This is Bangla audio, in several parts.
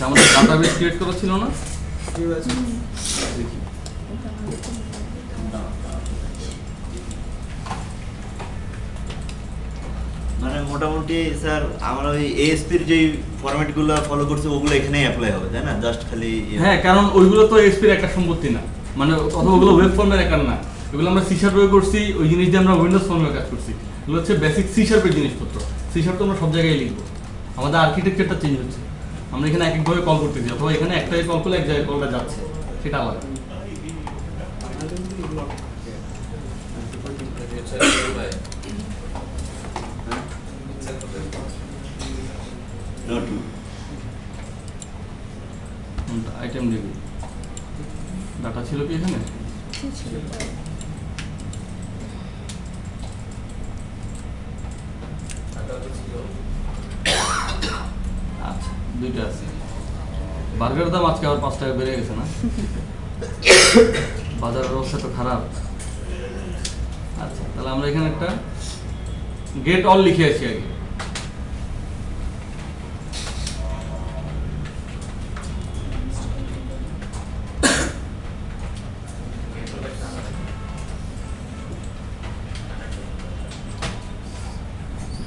আচ্ছা আমাদের ডাটাবেস ক্রিয়েট করা ছিল না? দেখি মানে মোটামুটি স্যার আমরা ওই এএসপির যেই ফরম্যাটগুলো ফলো করছি ওগুলো এখানেই অ্যাপ্লাই হবে তাই না? জাস্ট খালি হ্যাঁ, কারণ ওইগুলো তো এসপির একটা সম্পত্তি না, মানে অথবা ওগুলো ওয়েব ফর্মের একটা না, এগুলো আমরা সি শার্পে করছি, ওই জিনিস দিয়ে আমরা উইন্ডোজ ফর্মে কাজ করছি। এগুলো হচ্ছে বেসিক সি শার্পের জিনিসপত্র। সি শার্প তো আমরা সব জায়গায় লিখবো, আমাদের আর্কিটেকচারটা চেঞ্জ হচ্ছে, আমরা এখানে এক একভাবে কল করতেছি, অথবা এখানে একটাই কল করলে এক জায়গায় কলটা যাচ্ছে, সেটা আলাদা। আইটেম দেখি ডাটা ছিল কি এখানে? আচ্ছা দুইটা আছে। বার্গারের দাম আজকে আবার 5 টাকা বেড়ে গেছে না? বাজারের অবস্থা তো খারাপ। আচ্ছা তাহলে আমরা এখানে একটা গেট অল লিখে আছি আগে।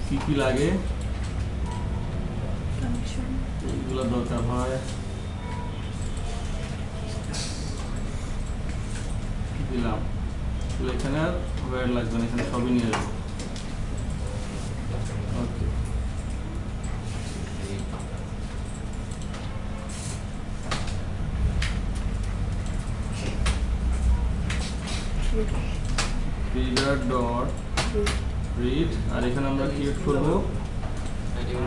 কি কি লাগে এগুলো দরকার হয়, দিলাম এখানে আর ওয়্যার লাগবে না, এখানে সবই নিয়ে যাবো। ওকে reader dot read, আর এখানে আমরা ক্রিয়েট করব item।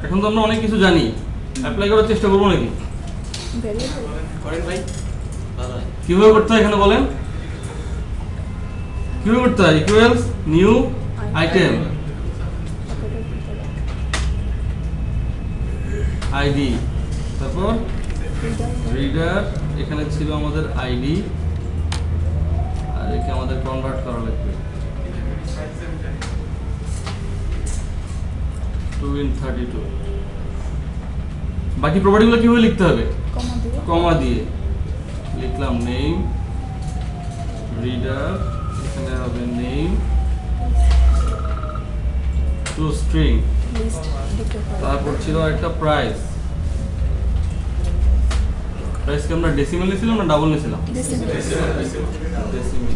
এখন তো আমরা অনেক কিছু জানি, অ্যাপ্লাই করার চেষ্টা করবো নাকি? করেন ভাই, কিভাবে করতে হয় এখানে বলেন? কিভাবে করতে হয়? ইকুয়ালস নিউ আইটেম আইডি, তারপর রিডার, এখানে ছিল আমাদের আইডি, আর একে আমাদের কনভার্ট করা লাগবে 2 in 32। বাকি প্রপার্টিগুলো কিভাবে লিখতে হবে? কমা দিয়ে লিখলাম নেম রিডার, এখানে হবে নেম টু স্ট্রিং, তারপর ছিল একটা প্রাইস। প্রাইসকে আমরা ডেসিমেল নিয়েছিলাম না ডাবল নিয়েছিলাম? ডেসিমেল।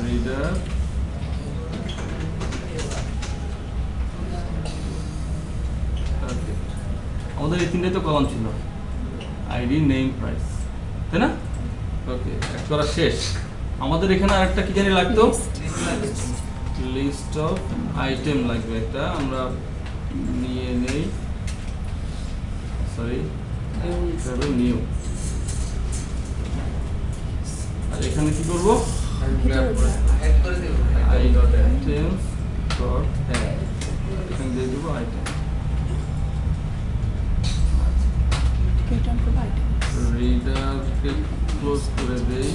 রিডার আমাদের এই তিনটাই তো কলাম ছিল, আইডি নেম প্রাইস, তাই না? ওকে অ্যাড করা শেষ। আমাদের এখানে আরেকটা কি জানি লাগতো, লিস্ট অফ আইটেম লাগবে একটা, আমরা নিয়ে নেই, সরি নিউ। আর এখানে কি করব, আইটেম ডট অ্যাড, এখানে দিয়ে দেবো আইটেম। রিডারকে ক্লোজ করে দেই,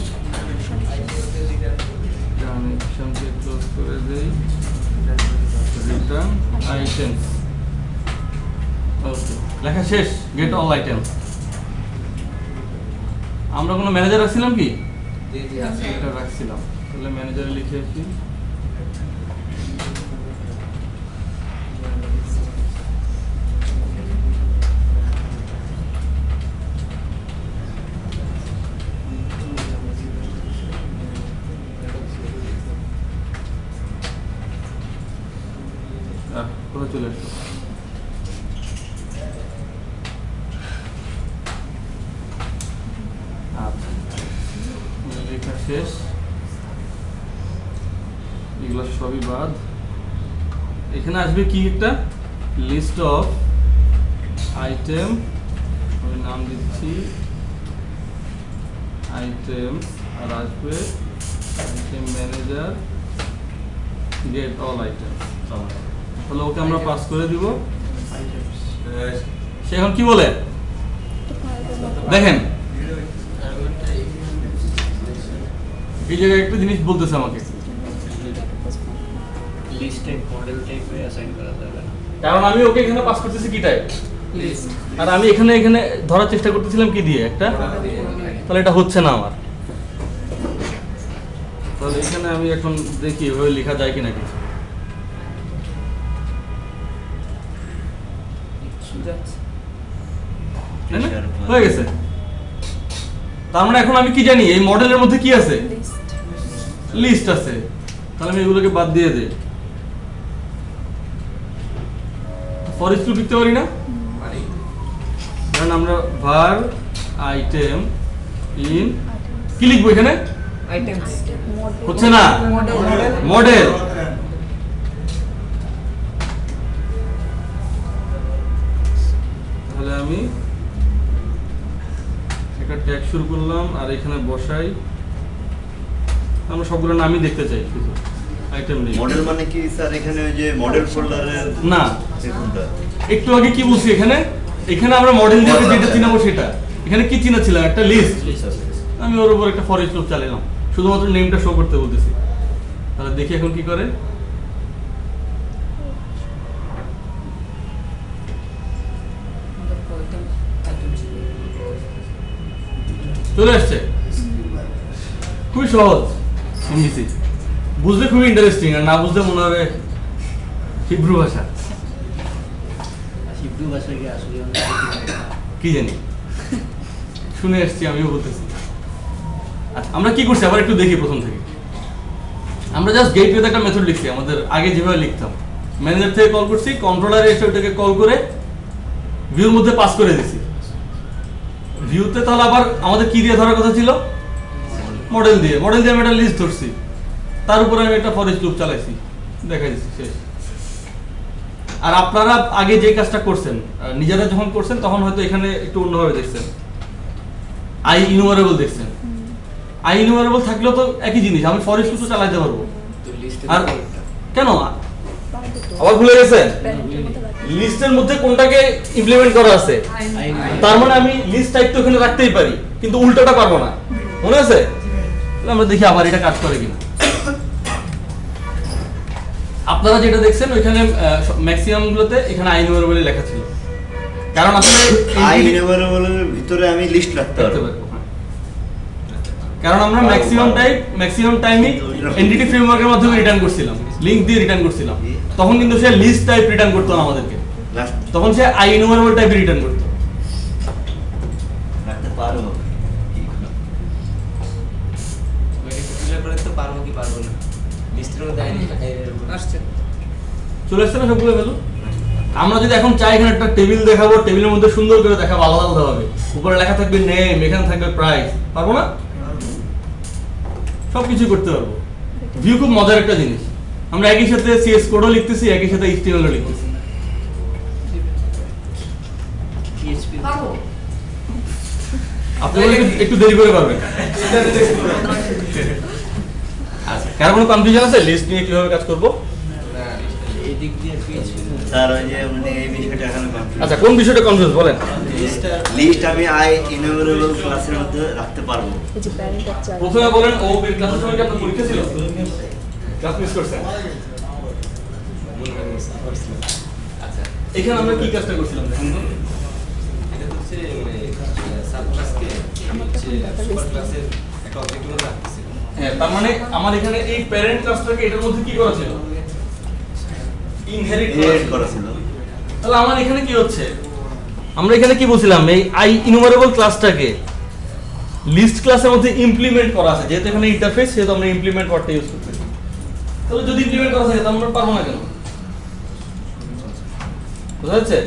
কানেকশনকে ক্লোজ করে দেই, রিটার্ন আইটেমস। ওকে লেখা শেষ, গেট অল আইটেমস। আমরা কোনো ম্যানেজার রাখছিলাম কি? এটা রাখছিলাম, তাহলে ম্যানেজারে লিখে আসি কোথায় চলে আসলো। আচ্ছা লেখা শেষ, এগুলো সবই বাদ। এখানে আসবে কি একটা লিস্ট অফ আইটেম, আমি নাম দিচ্ছি আইটেমস, আর আসবে item manager gate all items. তাহলে ওকে আমরা পাস করে দিব। সে এখন কি বলে দেখেন, এই জায়গায় একটা জিনিস বলতেছে আমাকে, লিস্ট টাইপ মডেল টাইপে অ্যাসাইন করা যাবে না। কারণ আমি ওকে এখানে পাস করতেছি কি টাইপ, লিস্ট আর আমি এখানে এখানে ধরার চেষ্টা করতেছিলাম কি দিয়ে একটা, তাহলে এটা হচ্ছে না আমার। তাহলে এখানে আমি এখন দেখি এভাবে লেখা যায় কিনা কিছু। তাই না? হয়ে গেছে। তার মানে এখন আমি কি জানি এই মডেলের মধ্যে কি আছে, লিস্ট আছে, তাহলে আমি এগুলোকে বাদ দিয়ে দেই। ফর ইচ লুপ লিখতে পারি না, কারণ আমরা var আইটেম ইন কি লিখবো এখানে, আইটেমস হচ্ছে না, মডেল মডেল। তাহলে আমি একটা ট্যাগ শুরু করলাম আর এখানে বসাই, আমরা সবগুলো নামই দেখতে চাই শুধু আইটেম নেই। মডেল মানে কি স্যার এখানে ওই যে মডেল ফোল্ডারের না, কোনটা? একটু আগে কি বলছি এখানে, এখানে আমরা মডেল দিয়ে যেটা চিনাবো সেটা, এখানে কি চিনাছিলাম একটা লিস্ট, আমি ওর উপর একটা ফর ইচ লুপ চালালাম, শুধুমাত্র নেমটা শো করতে বলতেছি। তাহলে দেখি এখন কি করে। চলে আসছে, খুবই সহজ, ইংলিশে বুঝলে খুবই ইন্টারেস্টিং, আর না বুঝলে মনে হবে হিব্রু ভাষা, হিব্রু ভাষা কি আসলে কি জানি, শুনে এসছি আমিও বলতেছি। আচ্ছা, আমরা কি করছি আবার একটু দেখি প্রথম থেকে। আমরা জাস্ট গেটওয়েতে একটা মেথড লিখছি, আমাদের আগে যেভাবে লিখতাম, ম্যানেজার থেকে কল করছি, কন্ট্রোলারে এসে ওটাকে কল করে ভিউর মধ্যে পাস করে দিছি। ভিউতে তাহলে আবার আমাদের কি দিয়ে ধরার কথা ছিল, মডেল দিয়ে আমি একটা লিস্ট ধরছি, তার উপরে আমি একটা ফর ইচ লুপ চালাইছি, দেখাই দিচ্ছি, শেষ। আর আপনারা আগে যে কাজটা করছেন, নিজেরা যখন করছেন তখন হয়তো এখানে একটু অন্যভাবে দেখছেন, আই ইনুমারেবল দেখছেন। আই ইনুমারেবল থাকলেও তো একই জিনিস, আমি ফর ইচ লুপ তো চালাতে পারবো। তো লিস্টে আর কেন আবার ভুলে গেছেন, লিস্টের মধ্যে কোনটাকে ইমপ্লিমেন্ট করা আছে, তার মানে আমি লিস্ট টাইপ তো এখানে রাখতেই পারি, কিন্তু উল্টোটা পারবো না, মনে আছে? তাহলে আমরা দেখি আবার এটা কাজ করে কিনা। আপনারা যেটা দেখছেন ওইখানে ম্যাক্সিমাম গুলোতে এখানে আই ইনুমারেবল লেখা ছিল, কারণ আসলে আই ইনভারেবলের ভিতরে আমি লিস্ট রাখতে রাখতে পারবো। পারবো, হ্যাঁ। কারণ আমরা ম্যাক্সিমাম টাইমই এনটিটি ফ্রেমওয়ার্কের মাধ্যমে রিটার্ন করছিলাম, লিংক দিয়ে রিটার্ন করছিলাম, তখন কিন্তু সে লিস্ট টাইপ রিটার্ন করতো না আমাদেরকে, লাস্ট তখন সে আই ইনুমারেবল টাইপ রিটার্ন করতো। রাখতে পারবো। ক্লিয়ার করে তো পারবো কি পারবো না, লিস্টের মধ্যে আসছে। চলে আসছে না সবগুলো ভ্যালু। আমরা যদি এখন চাই এখানে একটা টেবিল দেখাবো, টেবিলের মধ্যে সুন্দর করে দেখাবো, আলাদা আলাদা হবে, উপরে লেখা থাকবে নেম, এখানে থাকবে প্রাইস, পারবো না? সবকিছু করতে পারবো। ভিউ খুব মজার একটা জিনিস, আমরা একই সাথে সিএস কোডও লিখতেছি, একই সাথে এইচটিএমএলও লিখতেছি। পিএইচপি আপনি একটু দেরি করে পারবেন। আচ্ছা, কার কোনো কনফিউশন আছে লিস্ট নিয়ে কিভাবে কাজ করব? এই দিক দিয়ে পিএইচপি স্যার ওই যে মানে এই বিষয়টা এখানে কনফিউজ। আচ্ছা, কোন বিষয়টা কনফিউজ বলেন? লিস্ট আমি আই ইনভারেবল ক্লাসের মধ্যে রাখতে পারবো। এই যে প্যারেন্ট আর চাইল্ড প্রথমে বলেন ও ক্লাসের সময় কি আপনার পরীক্ষা ছিল? ক্লাস মিস করছেন? আচ্ছা, এখানে আমরা কি কাজটা করছিলাম দেখুন তো। এটা হচ্ছে সাব ক্লাসকে হচ্ছে সুপার ক্লাসের একটা অবজেক্ট মধ্যে রাখতেছি। হ্যাঁ, তার মানে আমার এখানে এই প্যারেন্ট ক্লাসটাকে এটার মধ্যে কি করা ছিল? ইনহেরিট করা ছিল। তাহলে আমার এখানে কি হচ্ছে, আমরা এখানে কি বলছিলাম, এই আই ইনুমারেবল ক্লাসটাকে লিস্ট ক্লাসের মধ্যে ইমপ্লিমেন্ট করা আছে, যেহেতু এখানে ইন্টারফেস, সেহেতু আমরা ইমপ্লিমেন্ট ওয়ার্ডটা ইউজ করতেছি। তাহলে যদি ইমপ্লিমেন্ট করা থাকে তাহলে আমরা পারবো না কেন? বুঝা যাচ্ছে?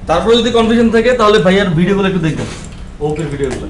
তারপরে যদি কনফিউশন থাকে তাহলে ভাইয়ার ভিডিওগুলো একটু দেখবেন, ওপের ভিডিওগুলো।